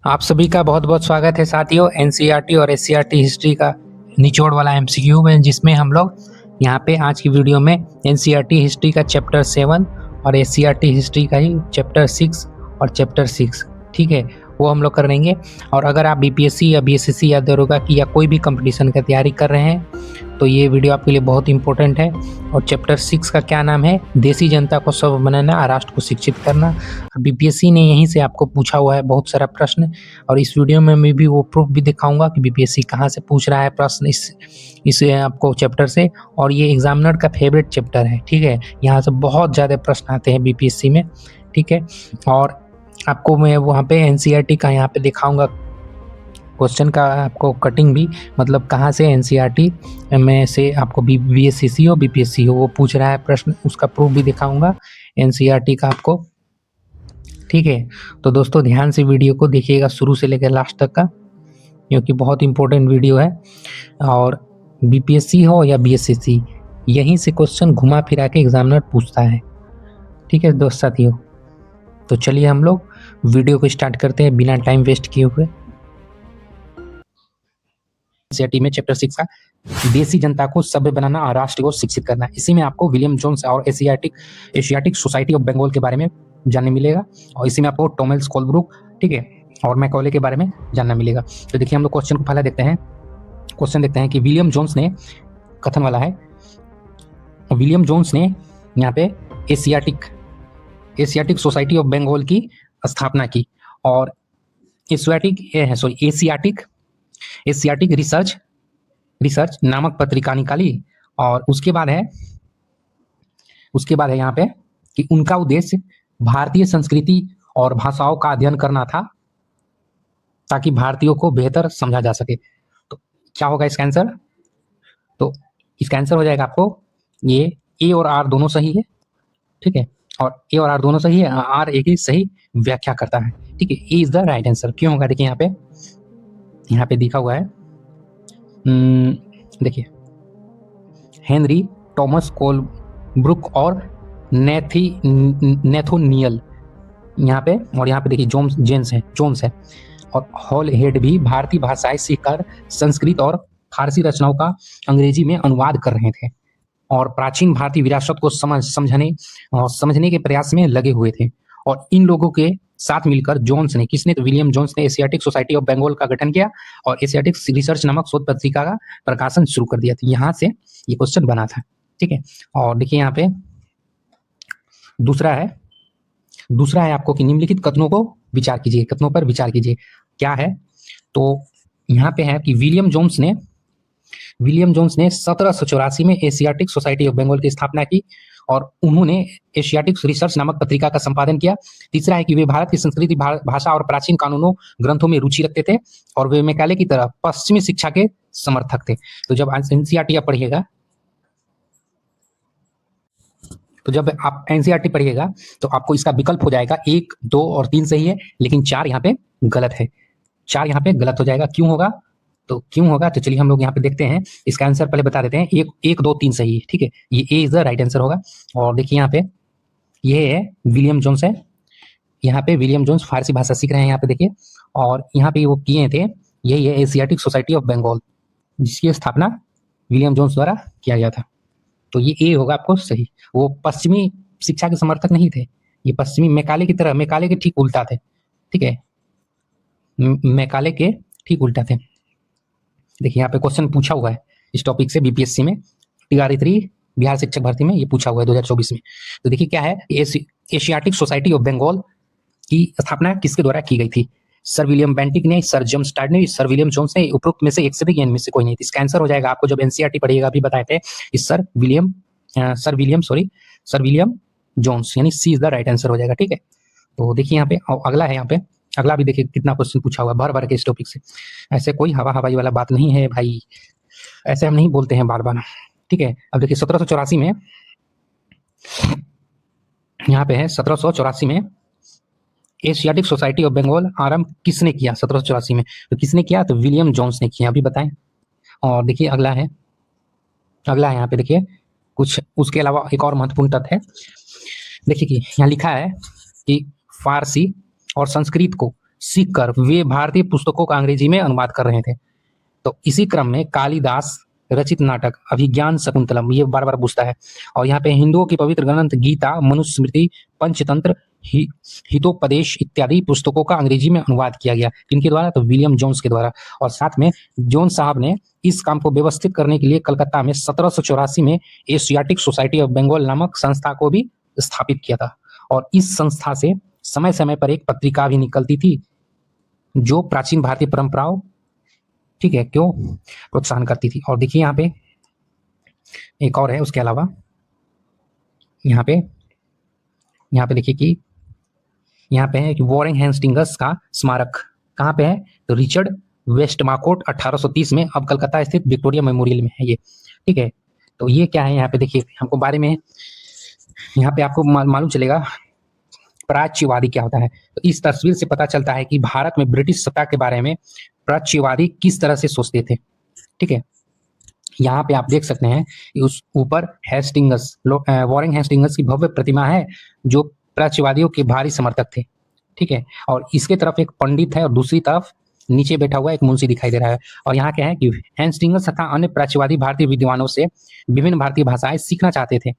आप सभी का बहुत बहुत स्वागत है साथियों। एनसीईआरटी और एससीईआरटी हिस्ट्री का निचोड़ वाला एमसीक्यू में, जिसमें हम लोग यहाँ पे आज की वीडियो में एनसीईआरटी हिस्ट्री का चैप्टर 7 और एससीईआरटी हिस्ट्री का ही चैप्टर 6 और चैप्टर 6, ठीक है, वो हम लोग करेंगे। और अगर आप बीपीएससी या बीएसएससी या दरोगा की या कोई भी कंपटीशन का तैयारी कर रहे हैं तो ये वीडियो आपके लिए बहुत इंपॉर्टेंट है। और चैप्टर 6 का क्या नाम है? देसी जनता को सभ्य बनाना, राष्ट्र को शिक्षित करना। बीपीएससी ने यहीं से आपको पूछा हुआ है बहुत सारा प्रश्न, और इस वीडियो में मैं भी वो प्रूफ भी दिखाऊंगा कि बीपीएससी कहाँ से पूछ रहा है प्रश्न इस आपको चैप्टर से। और ये एग्जामिनर का फेवरेट चैप्टर है, ठीक है। यहाँ से बहुत ज़्यादा प्रश्न आते हैं बीपीएससी में, ठीक है। और आपको मैं वहाँ पे एनसीईआरटी का यहाँ पे दिखाऊंगा क्वेश्चन का आपको कटिंग भी, मतलब कहाँ से एनसीईआरटी में से आपको बीएससीसी हो बीपीएससी हो वो पूछ रहा है प्रश्न, उसका प्रूफ भी दिखाऊंगा एनसीईआरटी का आपको, ठीक है। तो दोस्तों ध्यान से वीडियो को देखिएगा शुरू से लेकर लास्ट तक का, क्योंकि बहुत इंपॉर्टेंट वीडियो है। और बीपीएससी हो या बीएससीसी, यहीं से क्वेश्चन घुमा फिरा के एग्जामिनर पूछता है, ठीक है दोस्त साथियों। तो चलिए हम लोग वीडियो को स्टार्ट करते हैं बिना टाइम वेस्ट किए हुए। एनसीईआरटी में चैप्टर 6 का देसी जनता को सभ्य बनाना और राष्ट्र को शिक्षित करना, इसी में आपको विलियम जोन्स और एशियाटिक सोसाइटी ऑफ बंगाल के बारे में जानने मिलेगा। और इसी में आपको टॉमस कोलब्रुक, ठीक है, और मैकॉले के बारे में जानना मिलेगा। तो देखिए हम लोग क्वेश्चन को पहले देखते हैं। क्वेश्चन देखते हैं कि विलियम जोन्स ने, कथन वाला है, विलियम जोन्स ने यहाँ पे एशियाटिक सोसाइटी ऑफ बंगाल की स्थापना की। और एशियाटिक रिसर्च नामक पत्रिका निकाली। और उसके बाद है यहाँ पे कि उनका उद्देश्य भारतीय संस्कृति और भाषाओं का अध्ययन करना था ताकि भारतीयों को बेहतर समझा जा सके। तो क्या होगा इसका आंसर? तो इसका आंसर हो जाएगा आपको, ये ए और आर दोनों सही है, ठीक है। और ए और आर दोनों सही है, आर एक ही सही व्याख्या करता है, ठीक है। ए इज द राइट आंसर। क्यों होगा? देखिए यहाँ पे दिखा हुआ है, देखिए हेनरी टॉमस कोलब्रुक और नेथोनियल यहाँ पे, और यहाँ पे देखिए जोन्स है। और हॉल हेड भी भारतीय भाषाएं सीखकर संस्कृत और फारसी रचनाओं का अंग्रेजी में अनुवाद कर रहे थे और प्राचीन भारतीय विरासत को समझने के प्रयास में लगे हुए थे। और इन लोगों के साथ मिलकर विलियम जोन्स ने एशियाटिक सोसाइटी ऑफ बंगाल का गठन किया और एशियाटिक रिसर्च नामक शोध पत्रिका का प्रकाशन शुरू कर दिया। तो यहाँ से ये क्वेश्चन बना था, ठीक है। और देखिए यहाँ पे दूसरा है आपको कि निम्नलिखित कथनों पर विचार कीजिए। क्या है? तो यहाँ पे है कि विलियम जोन्स ने 1784 में एशियाटिक सोसाइटी ऑफ बंगाल की स्थापना की और उन्होंने एशियाटिक रिसर्च नामक पत्रिका का संपादन किया। तीसरा है कि वे भारत की संस्कृति, भाषा और प्राचीन कानूनों ग्रंथों में रुचि रखते थे और वे मैकाले की तरह पश्चिमी शिक्षा के समर्थक थे। तो जब एनसीईआरटी पढ़िएगा, तो आपको इसका विकल्प हो जाएगा 1, 2 और 3 सही है, लेकिन 4 यहाँ पे गलत है। 4 यहाँ पे गलत हो जाएगा। क्यों होगा? तो चलिए हम लोग यहाँ पे देखते हैं। इसका आंसर पहले बता देते हैं। 1, 2, 3 सही है, ठीक है। ये ए इज द राइट आंसर होगा। और देखिए यहाँ पे ये है विलियम जोन्स है, यहाँ पे विलियम जोन्स फारसी भाषा सीख रहे हैं, यहाँ पे देखिए। और यहाँ पे वो किए थे, यही है एशियाटिक सोसाइटी ऑफ बंगाल, जिसकी स्थापना विलियम जोन्स द्वारा किया गया था। तो ये ए होगा आपको सही। वो पश्चिमी शिक्षा के समर्थक नहीं थे, ये पश्चिमी मैकाले की तरह, मैकाले के ठीक उल्टा थे, ठीक है, मैकाले के ठीक उल्टा थे। देखिए यहाँ पे क्वेश्चन पूछा हुआ है इस टॉपिक से बीपीएससी में, TRE-3 बिहार शिक्षक भर्ती में ये पूछा हुआ है 2024 में। तो देखिए क्या है, एशियाटिक सोसाइटी ऑफ बंगाल की स्थापना किसके द्वारा की गई थी? सर विलियम बेंटिक ने, सर जेम्स स्टार्ड ने, सर विलियम जोन्स ने, उपरोक्त में से एक से भी, इनमें से कोई नहीं थी। इसका आंसर हो जाएगा आपको, जब एनसीईआरटी पढ़िएगा अभी बताए थे, सर विलियम जोन्स, यानी सी इज द राइट आंसर हो जाएगा, ठीक है। तो देखिए यहाँ पे अगला है, यहाँ पे अगला भी देखिए कितना क्वेश्चन पूछा हुआ भर के इस टॉपिक से। ऐसे कोई हवाई वाला बात नहीं है भाई, ऐसे हम नहीं बोलते हैं बार, ठीक है। अब देखिए 1784 में, यहाँ पे है 1784 में एशियाटिक सोसाइटी ऑफ बंगाल आरंभ किसने किया? 1784 में तो किसने किया? तो विलियम जोन्स ने किया, अभी बताएं। और देखिए अगला है यहाँ पे देखिए कुछ उसके अलावा एक और महत्वपूर्ण तथ्य है। देखिए कि यहाँ लिखा है कि फारसी और संस्कृत को सीख कर वे भारतीय पुस्तकों का अंग्रेजी में अनुवाद कर रहे थे। तो इसी क्रम में कालिदास रचित नाटक अभिज्ञान शकुंतलम ये बार बार पूछता है। और यहाँ पे हिंदुओं की पवित्र ग्रंथ गीता, मनुस्मृति, पंचतंत्र, हितोपदेश इत्यादि पुस्तकों का अंग्रेजी में अनुवाद किया गया। किनके द्वारा? तो विलियम जोन्स के द्वारा। और साथ में जोन्स साहब ने इस काम को व्यवस्थित करने के लिए कलकत्ता में 1784 में एशियाटिक सोसाइटी ऑफ बंगाल नामक संस्था को भी स्थापित किया था। और इस संस्था से समय समय पर एक पत्रिका भी निकलती थी जो प्राचीन भारतीय परंपराओं, ठीक है, क्यों प्रोत्साहन करती थी। और देखिए यहाँ पे एक और है उसके अलावा, यहाँ पे देखिए कि यहाँ पे है कि वॉरेन हेस्टिंग्स का स्मारक कहाँ पे है? तो रिचर्ड वेस्टमाकोट 1830 में, अब कलकत्ता स्थित विक्टोरिया मेमोरियल में है ये, ठीक है। तो ये क्या है? यहाँ पे देखिए हमको बारे में यहाँ पे आपको मालूम चलेगा प्राच्यवादी क्या होता है। तो इस तस्वीर से पता चलता है कि भारत में ब्रिटिश सत्ता के बारे में प्राच्यवादी किस तरह से सोचते थे, ठीक है। यहाँ पे आप देख सकते हैं कि उस ऊपर हेस्टिंग्स, वॉरेन हेस्टिंग्स की भव्य प्रतिमा है जो प्राच्यवादियों के भारी समर्थक थे, ठीक है। और इसके तरफ एक पंडित है और दूसरी तरफ नीचे बैठा हुआ एक मुंशी दिखाई दे रहा है। और यहाँ क्या है कि हेस्टिंग्स तथा अन्य प्राच्यवादी भारतीय विद्वानों से विभिन्न भारतीय भाषाएं सीखना चाहते थे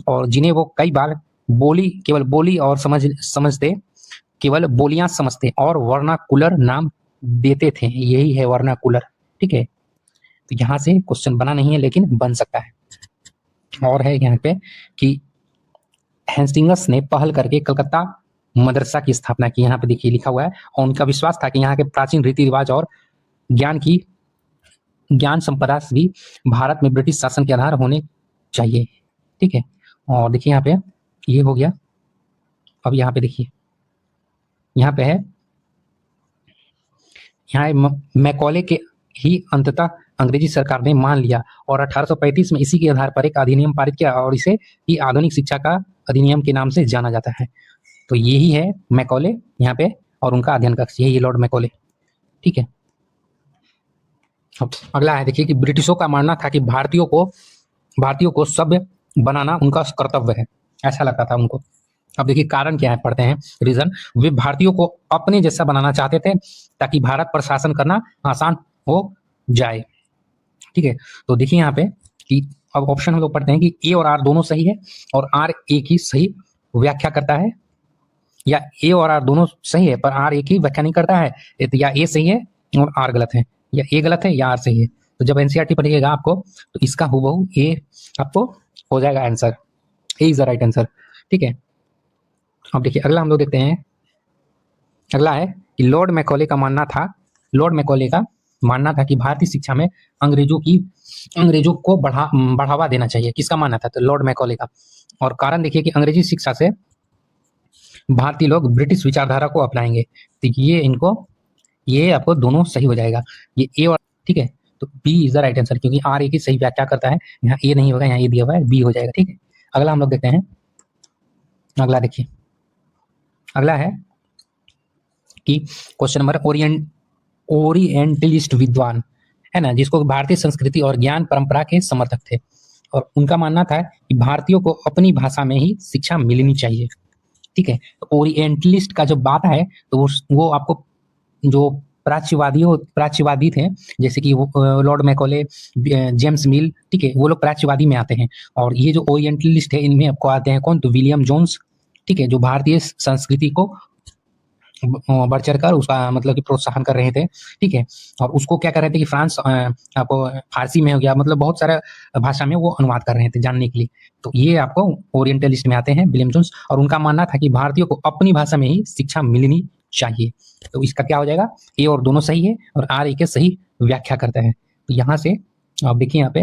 और जिन्हें वो कई बार केवल बोली और समझते केवल बोलियां समझते और वर्नाकुलर नाम देते थे। यही है वर्नाकुलर, ठीक है। तो यहाँ से क्वेश्चन बना नहीं है लेकिन बन सकता है। और है यहाँ पे कि हेस्टिंग्स ने पहल करके कलकत्ता मदरसा की स्थापना की। यहाँ पे देखिए लिखा हुआ है। और उनका विश्वास था कि यहाँ के प्राचीन रीति रिवाज और ज्ञान संपदा भी भारत में ब्रिटिश शासन के आधार होने चाहिए, ठीक है। और देखिए यहाँ पे ये हो गया। अब यहाँ पे देखिए, यहाँ पे है, यहाँ मैकॉले के ही अंततः अंग्रेजी सरकार ने मान लिया और 1835 में इसी के आधार पर एक अधिनियम पारित किया और इसे ही आधुनिक शिक्षा का अधिनियम के नाम से जाना जाता है। तो यही है मैकॉले यहाँ पे और उनका अध्ययन कक्ष, यही लॉर्ड मैकॉले, ठीक है। अब अगला है देखिए कि ब्रिटिशों का मानना था कि भारतीयों को सभ्य बनाना उनका कर्तव्य है, ऐसा लगता था उनको। अब देखिए कारण क्या है, पढ़ते हैं रीजन। वे भारतीयों को अपने जैसा बनाना चाहते थे ताकि भारत पर शासन करना आसान हो जाए, ठीक है। तो देखिए यहाँ पे कि अब ऑप्शन हम लोग पढ़ते हैं कि ए और आर दोनों सही है और आर ए की सही व्याख्या करता है, या ए और आर दोनों सही है पर आर ए की व्याख्या नहीं करता है, या ए सही है और आर गलत है, या ए गलत है या आर सही है। तो जब एनसीईआरटी पढ़िएगा आपको तो इसका हूबहू ए आपको हो जाएगा answer, A is the right answer, ठीक है। अब देखिए अगला हम लोग देखते हैं। अगला है कि लॉर्ड मैकॉले का मानना था कि भारतीय शिक्षा में अंग्रेजों को बढ़ावा देना चाहिए। किसका मानना था? तो लॉर्ड मैकॉले का। और कारण देखिए कि अंग्रेजी शिक्षा से भारतीय लोग ब्रिटिश विचारधारा को अपनाएंगे। तो ये आपको दोनों सही हो जाएगा, ये ए और, ठीक है। तो B is the right answer क्योंकि आर ए की सही व्याख्या करता है, यहाँ ए नहीं होगा, यहाँ ए दिया हुआ है, बी हो जाएगा, ठीक है। अगला हम लोग देखते हैं। अगला देखिए, अगला है कि क्वेश्चन नंबर ओरिएंटलिस्ट विद्वान है ना, जिसको भारतीय संस्कृति और ज्ञान परंपरा के समर्थक थे और उनका मानना था कि भारतीयों को अपनी भाषा में ही शिक्षा मिलनी चाहिए, ठीक है। तो ओरिएंटलिस्ट का जो बात है तो वो आपको जो प्राच्यवादी थे, जैसे कि लॉर्ड मैकॉले, जेम्स मिल, ठीक है, वो लोग प्राच्यवादी में आते हैं। और ये जो ओरिएंटलिस्ट है इनमें आपको आते हैं कौन? तो विलियम जोन्स, ठीक है, जो भारतीय संस्कृति को बढ़ चढ़कर उसका मतलब कि प्रोत्साहन कर रहे थे, ठीक है। और उसको क्या कर रहे थे कि आपको फारसी में हो गया, मतलब बहुत सारा भाषा में वो अनुवाद कर रहे थे जानने के लिए। तो ये आपको ओरिएंटलिस्ट में आते हैं विलियम जोन्स, और उनका मानना था कि भारतीयों को अपनी भाषा में ही शिक्षा मिलनी चाहिए। तो इसका क्या हो जाएगा? ए और दोनों सही है और आर ए के सही व्याख्या करता है। तो यहाँ से आप देखिए, आप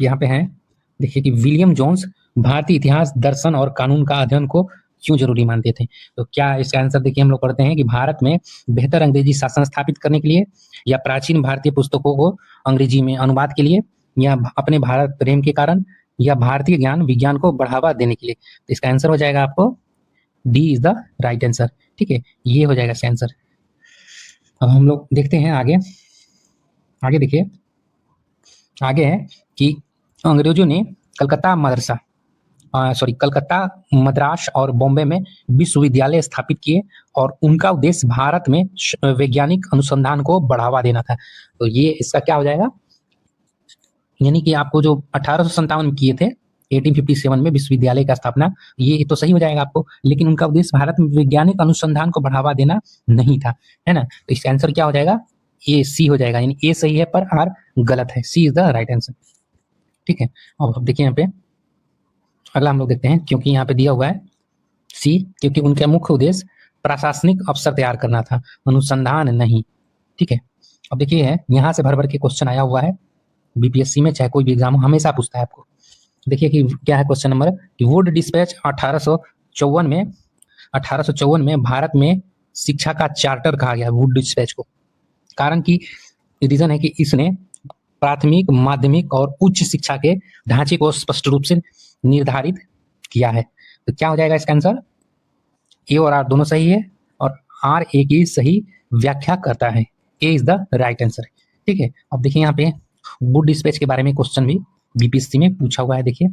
यहाँ पे हैं, देखिए कि विलियम जोन्स भारतीय इतिहास, दर्शन और कानून का अध्ययन को क्यों जरूरी मानते थे। तो क्या इसका आंसर देखिए हम लोग पढ़ते हैं कि भारत में बेहतर अंग्रेजी शासन स्थापित करने के लिए, या प्राचीन भारतीय पुस्तकों को अंग्रेजी में अनुवाद के लिए, या अपने भारत प्रेम के कारण, या भारतीय ज्ञान विज्ञान को बढ़ावा देने के लिए। तो इसका आंसर हो जाएगा आपको D is the right answer, ठीक है, ये हो जाएगा इसका आंसर। अब हम लोग देखते हैं आगे देखिए, आगे है कि अंग्रेजों ने कलकत्ता कलकत्ता, मद्रास और बॉम्बे में विश्वविद्यालय स्थापित किए और उनका उद्देश्य भारत में वैज्ञानिक अनुसंधान को बढ़ावा देना था। तो ये इसका क्या हो जाएगा, यानी कि आपको जो 1857 में किए थे, 1857 में विश्वविद्यालय का स्थापना, ये तो सही हो जाएगा आपको, लेकिन उनका उद्देश्य भारत में वैज्ञानिक अनुसंधान को बढ़ावा देना नहीं था, है ना। तो इसका आंसर क्या हो जाएगा, ए सी हो जाएगा, यानी ए सही है पर आर गलत है, सी इज द राइट आंसर। ठीक है, अब देखिए यहाँ पे अगला हम लोग देखते हैं, क्योंकि यहाँ पे दिया हुआ है सी, क्योंकि उनका मुख्य उद्देश्य प्रशासनिक अफसर तैयार करना था, अनुसंधान नहीं। ठीक है, अब देखिए है यहाँ से भर भर के क्वेश्चन आया हुआ है बीपीएससी में, चाहे कोई भी एग्जाम हो हमेशा पूछता है आपको। देखिए कि क्या है क्वेश्चन नंबर, कि वुड डिस्पैच 1854 में भारत में शिक्षा का चार्टर कहा गया वुड डिस्पैच को। कारण की रीजन है कि इसने प्राथमिक, माध्यमिक और उच्च शिक्षा के ढांचे को स्पष्ट रूप से निर्धारित किया है। तो क्या हो जाएगा इसका आंसर, ए और आर दोनों सही है और आर ए की सही व्याख्या करता है, ए इज द राइट आंसर। ठीक है, अब देखिए यहाँ पे वुड डिस्पैच के बारे में क्वेश्चन भी बीपीएससी में पूछा हुआ है। देखिए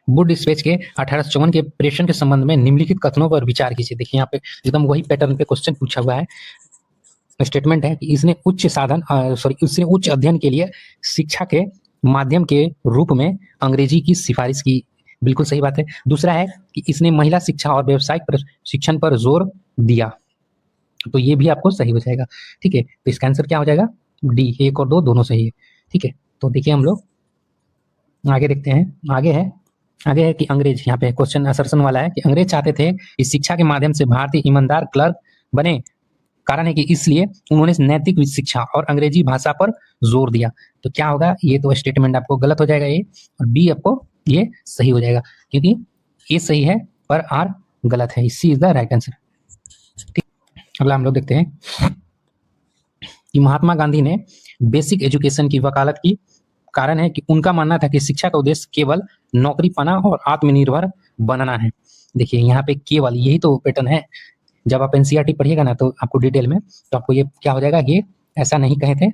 वुड डिस्पैच के 1854 के प्रेषण के संबंध में निम्नलिखित कथनों पर विचार कीजिए। देखिए यहाँ पे एकदम वही पैटर्न पे क्वेश्चन पूछा हुआ है। स्टेटमेंट है कि इसने उसने उच्च अध्ययन के लिए शिक्षा के माध्यम के रूप में अंग्रेजी की सिफारिश की, बिल्कुल सही बात है। दूसरा है कि इसने महिला शिक्षा और व्यावसायिक प्रशिक्षण पर जोर दिया, तो ये भी आपको सही हो जाएगा। ठीक है, तो इसका आंसर क्या हो जाएगा, डी, 1 और 2 दोनों सही है। ठीक है, तो देखिए हम लोग आगे देखते हैं, आगे है कि अंग्रेज, यहाँ पे क्वेश्चन असर्शन वाला है कि अंग्रेज चाहते थे कि शिक्षा के माध्यम से भारतीय ईमानदार क्लर्क बने। कारण है कि इसलिए उन्होंने नैतिक शिक्षा और अंग्रेजी भाषा पर जोर दिया। तो क्या होगा, ये तो स्टेटमेंट आपको गलत हो जाएगा, ए और बी आपको ये सही हो जाएगा, क्योंकि ए सही है पर आर गलत है, सी इज द राइट आंसर। ठीक, अगला हम लोग देखते हैं कि महात्मा गांधी ने बेसिक एजुकेशन की वकालत की। कारण है कि उनका मानना था कि शिक्षा का उद्देश्य केवल नौकरी पाना और आत्मनिर्भर बनना है। देखिए यहाँ पे केवल, यही तो पैटर्न है, जब आप एनसीईआरटी पढ़िएगा ना तो आपको डिटेल में, तो आपको ये क्या हो जाएगा, ये ऐसा नहीं कहे थे,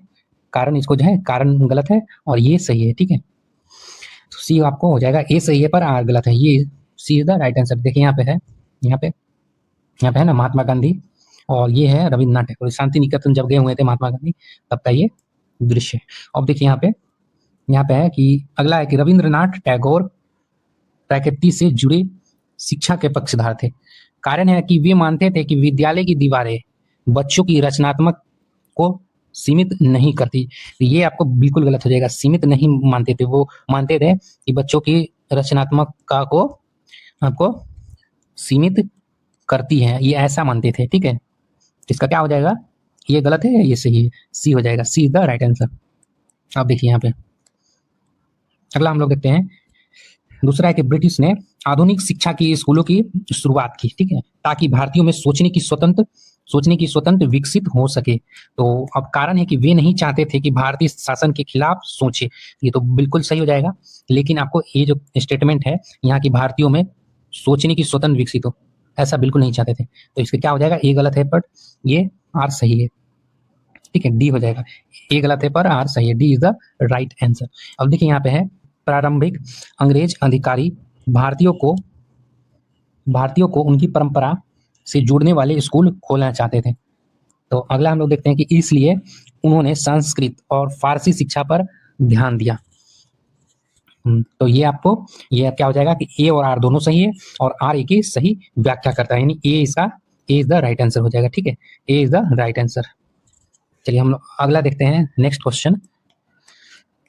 कारण इसको जो है कारण गलत है और ये सही है। ठीक है, तो सी आपको हो जाएगा, ए सही है पर आर गलत है, ये सी इज द राइट आंसर। देखिए यहाँ पे है ना महात्मा गांधी और ये है रविन्द्रनाथ टैगोर, शांति निकेतन जब गए हुए थे महात्मा गांधी तब का ये दृश्य। अब देखिए यहाँ पे है कि अगला है कि रविन्द्रनाथ टैगोर प्रकृति से जुड़े शिक्षा के पक्षधर थे। कारण है कि वे मानते थे कि विद्यालय की दीवारें बच्चों की रचनात्मक को सीमित नहीं करती। ये आपको बिल्कुल गलत हो जाएगा, सीमित नहीं मानते थे, वो मानते थे कि बच्चों की रचनात्मकता को आपको सीमित करती है, ये ऐसा मानते थे। ठीक है, इसका क्या हो जाएगा, ये गलत है, ये सही है, सी हो जाएगा, सी इज द राइट आंसर। अब देखिए यहाँ पे अगला हम लोग देखते हैं, दूसरा है कि ब्रिटिश ने आधुनिक शिक्षा की स्कूलों की शुरुआत की। ठीक है, ताकि भारतीयों में सोचने की स्वतंत्र विकसित हो सके। तो अब कारण है कि वे नहीं चाहते थे कि भारतीय शासन के खिलाफ सोचे, ये तो बिल्कुल सही हो जाएगा, लेकिन आपको ये जो स्टेटमेंट है यहाँ की भारतीयों में सोचने की स्वतंत्र विकसित हो, ऐसा बिल्कुल नहीं चाहते थे। तो इसका क्या हो जाएगा, ए गलत है पर ये आर सही है। ठीक है, डी हो जाएगा, ए गलत है पर आर सही है, D is the right answer. अब देखिए यहाँ पे है, प्रारंभिक अंग्रेज अधिकारी भारतीयों को उनकी परंपरा से जुड़ने वाले स्कूल खोलना चाहते थे। तो अगला हम लोग देखते हैं कि इसलिए उन्होंने संस्कृत और फारसी शिक्षा पर ध्यान दिया। तो ये क्या हो जाएगा कि ए और आर दोनों सही है और आर ए की सही व्याख्या करता है, यानी ए इज द राइट आंसर हो जाएगा। ठीक है, ए इज द राइट आंसर। चलिए हम लोग अगला देखते हैं,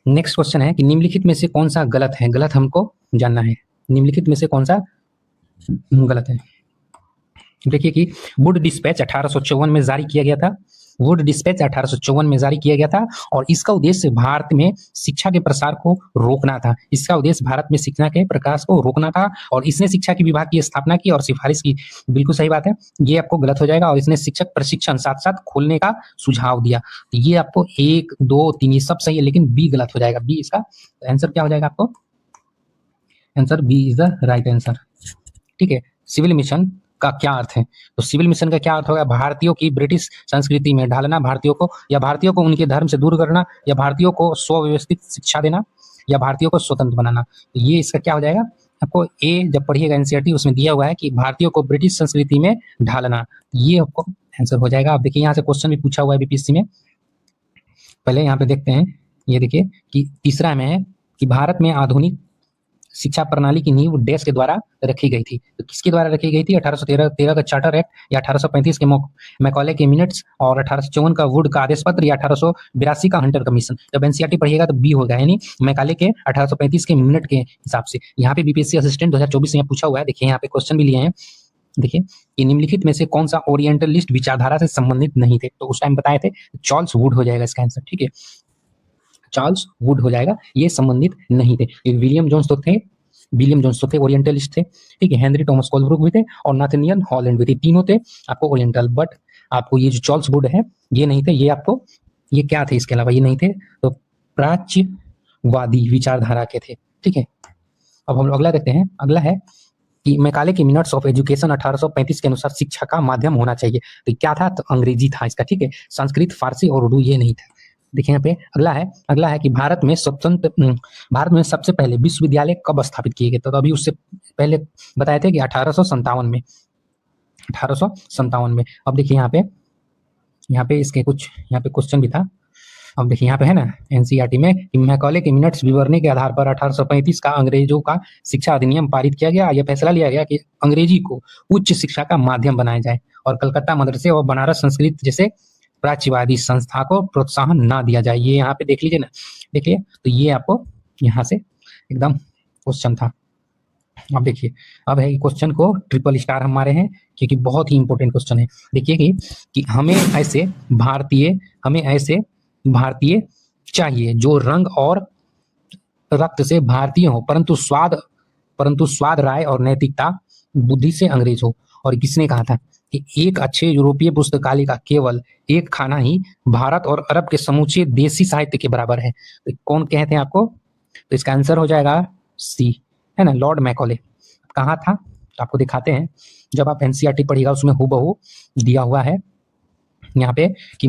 नेक्स्ट क्वेश्चन है कि निम्नलिखित में से कौन सा गलत है, गलत हमको जानना है, निम्नलिखित में से कौन सा गलत है। देखिए कि वुड डिस्पैच 1854 में जारी किया गया था और इसका उद्देश्य भारत में शिक्षा के प्रसार को रोकना था। और इसने शिक्षा के विभाग की स्थापना की और सिफारिश की, बिल्कुल सही बात है, ये आपको गलत हो जाएगा। और इसने शिक्षक प्रशिक्षण साथ साथ खोलने का सुझाव दिया, तो ये आपको 1 2 3 ये सब सही है, लेकिन बी गलत हो जाएगा। बी इसका आंसर क्या हो जाएगा, आपको answer B is the right answer. ठीक है, सिविल मिशन का क्या अर्थ है, तो सिविल मिशन का क्या अर्थ होगा, भारतीयों की ब्रिटिश संस्कृति में ढालना, भारतीयों को उनके धर्म से दूर करना, या भारतीयों को स्वव्यवस्थित शिक्षा देना, या भारतीयों को स्वतंत्र बनाना। तो ये इसका क्या हो जाएगा, आपको ए जब पढ़िएगा एनसीईआरटी उसमें दिया हुआ है कि भारतीयों को ब्रिटिश संस्कृति में ढालना, ये आपको आंसर हो जाएगा। आप देखिए यहाँ से क्वेश्चन भी पूछा हुआ है बीपीएससी में, पहले यहाँ पे देखते हैं। ये देखिए कि तीसरा में है कि भारत में आधुनिक शिक्षा प्रणाली की नींव डैश के द्वारा रखी गई थी। तो किसके द्वारा रखी गई थी, 1813 का चार्टर एक्ट, या 1835 के मैकॉले के मिनट्स, और 1854 का वुड का आदेश पत्र, या 1882 का हंटर कमीशन। जब एनसीईआरटी पढ़िएगा तो बी होगा, यानी मैकाले के 1835 के मिनट के हिसाब से। यहाँ पे बीपीएससी असिस्टेंट 2024 में पूछा हुआ है, देखिए यहाँ पे क्वेश्चन भी लिए हैं। देखिए कि निम्नलिखित में से कौन सा ओरिएंटलिस्ट विचारधारा से संबंधित नहीं थे, तो उस टाइम बताए थे चार्ल्स वुड हो जाएगा इसका आंसर। ठीक है, चार्ल्स वुड हो जाएगा, ये संबंधित नहीं थे। विलियम जोन्स तो थे ओरिएंटलिस्ट थे। ठीक है, हेनरी टॉमस कोलब्रुक भी थे और नाथानियल हॉलैंड भी थे, तीनों थे आपको ओरिएंटल। बट आपको ये जो चार्ल्स वुड है ये नहीं थे, ये आपको ये क्या थे इसके अलावा, ये नहीं थे, तो प्राच्यवादी विचारधारा के थे। ठीक है, अब हम लोग अगला देखते हैं। अगला है कि मैकाले के मिनट्स ऑफ एजुकेशन 1835 के अनुसार शिक्षा का माध्यम होना चाहिए, तो क्या था, तो अंग्रेजी था इसका। ठीक है, संस्कृत, फारसी और उर्दू ये नहीं था। देखिए यहाँ पे अगला है कि भारत में सबसे पहले विश्वविद्यालय कब स्थापित किए गए, तो अभी उससे पहले बताए थे कि 1857 में। अब देखिए यहाँ पे इसके कुछ यहाँ पे क्वेश्चन भी था। अब देखिए यहाँ पे है ना एनसीईआरटी में कि मैकॉले के मिनट्स विवरणी के आधार पर 1835 का अंग्रेजों का शिक्षा अधिनियम पारित किया गया। यह फैसला लिया गया कि अंग्रेजी को उच्च शिक्षा का माध्यम बनाया जाए और कलकत्ता मदरसे और बनारस संस्कृत जैसे प्राच्यवादी संस्था को प्रोत्साहन ना दिया जाए। ये यहाँ पे देख लीजिए ना, देखिए तो ये आपको यहाँ से एकदम क्वेश्चन था। अब देखिए, अब है क्वेश्चन को ट्रिपल स्टार हम मारे हैं क्योंकि बहुत ही इंपॉर्टेंट क्वेश्चन है। देखिए कि हमें ऐसे भारतीय चाहिए जो रंग और रक्त से भारतीय हो, परंतु स्वाद, राय और नैतिकता बुद्धि से अंग्रेज हो। और किसने कहा था कि एक अच्छे यूरोपीय पुस्तकालय का केवल एक खाना ही भारत और अरब के समूचे देसी साहित्य के बराबर है। तो कौन कहते हैं आपको, तो इसका आंसर हो जाएगा सी, है ना, लॉर्ड मैकॉले। कहाँ था, तो आपको दिखाते हैं, जब आप एनसीईआरटी पढ़िएगा उसमें हूबहू दिया हुआ है यहाँ पे कि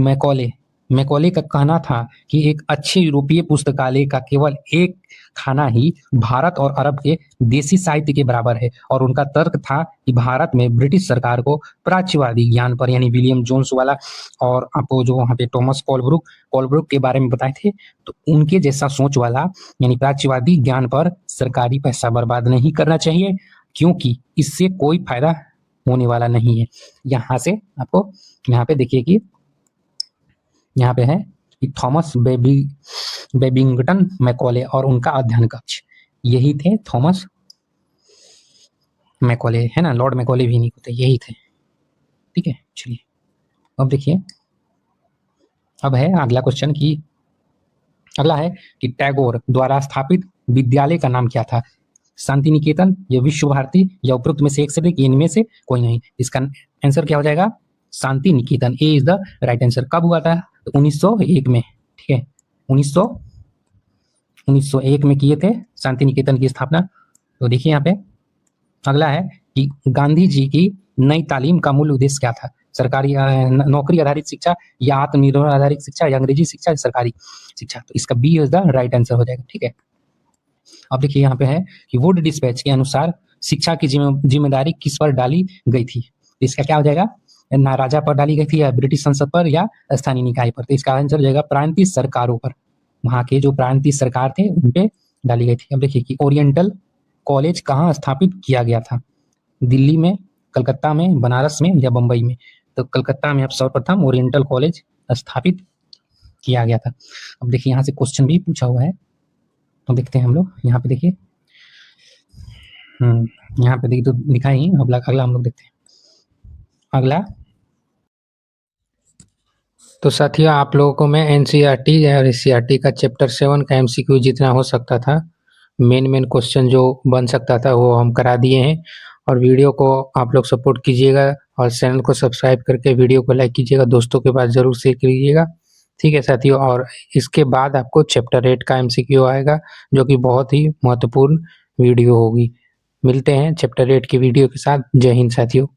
मैकॉले का कहना था कि एक अच्छे यूरोपीय पुस्तकालय का केवल एक खाना ही भारत और अरब के देसी साहित्य के बराबर है। और उनका तर्क था कि भारत में ब्रिटिश सरकार को प्राच्यवादी ज्ञान पर, यानी विलियम जोन्स वाला, और आपको जो वहाँ पे टॉमस कोलब्रुक के बारे में बताए थे, तो उनके जैसा सोच वाला यानी प्राच्यवादी ज्ञान पर सरकारी पैसा बर्बाद नहीं करना चाहिए, क्योंकि इससे कोई फायदा होने वाला नहीं है। यहाँ से आपको यहाँ पे देखिए कि यहाँ पे है कि थॉमस बेबिंगटन मैकॉले और उनका अध्ययन कक्ष, यही थे थॉमस मैकॉले, है ना, लॉर्ड मैकॉले भी नहीं होते, यही थे। ठीक है, चलिए अब देखिए, अब है अगला क्वेश्चन की, अगला है कि टैगोर द्वारा स्थापित विद्यालय का नाम क्या था, शांति निकेतन या विश्व भारती या उपरोक्त में से एक से इनमें से कोई नहीं। इसका आंसर क्या हो जाएगा, शांति निकेतन, ए इज द राइट आंसर। कब हुआ था, तो 1901 में। ठीक है, 1901 में किए थे शांति निकेतन की स्थापना। तो देखिए यहाँ पे अगला है कि गांधी जी की नई तालीम का मूल उद्देश्य क्या था, सरकारी नौकरी आधारित शिक्षा या आत्मनिर्भर आधारित शिक्षा या अंग्रेजी शिक्षा या सरकारी शिक्षा, तो इसका B is the right answer हो जाएगा। ठीक है, अब देखिए यहाँ पे है कि वुड डिस्पैच के अनुसार शिक्षा की जिम्मेदारी किस पर डाली गई थी, तो इसका क्या हो जाएगा, ना राजा पर डाली गई थी या ब्रिटिश संसद पर या स्थानीय निकाय पर, तो इसका आंसर हो जाएगा प्रांतीय सरकारों पर, वहां के जो प्रांतीय सरकार थे उन पे डाली गई थी। अब देखिए कि ओरिएंटल कॉलेज कहाँ स्थापित किया गया था, दिल्ली में, कलकत्ता में, बनारस में या बम्बई में, तो कलकत्ता में अब सर्वप्रथम ओरिएंटल कॉलेज स्थापित किया गया था। अब देखिए यहाँ से क्वेश्चन भी पूछा हुआ है, तो देखते हैं हम लोग यहाँ पे, देखिए यहाँ पे देखिए तो लिखा ही, अगला हम लोग देखते हैं। अगला, तो साथियों आप लोगों को मैं एनसीईआरटी और एससीईआरटी का चैप्टर 7 का एमसीक्यू जितना हो सकता था, मेन क्वेश्चन जो बन सकता था वो हम करा दिए हैं। और वीडियो को आप लोग सपोर्ट कीजिएगा और चैनल को सब्सक्राइब करके वीडियो को लाइक कीजिएगा, दोस्तों के पास जरूर शेयर कीजिएगा। ठीक है साथियों, और इसके बाद आपको चैप्टर 8 का एमसीक्यू आएगा जो कि बहुत ही महत्वपूर्ण वीडियो होगी। मिलते हैं चैप्टर 8 की वीडियो के साथ। जय हिंद साथियों।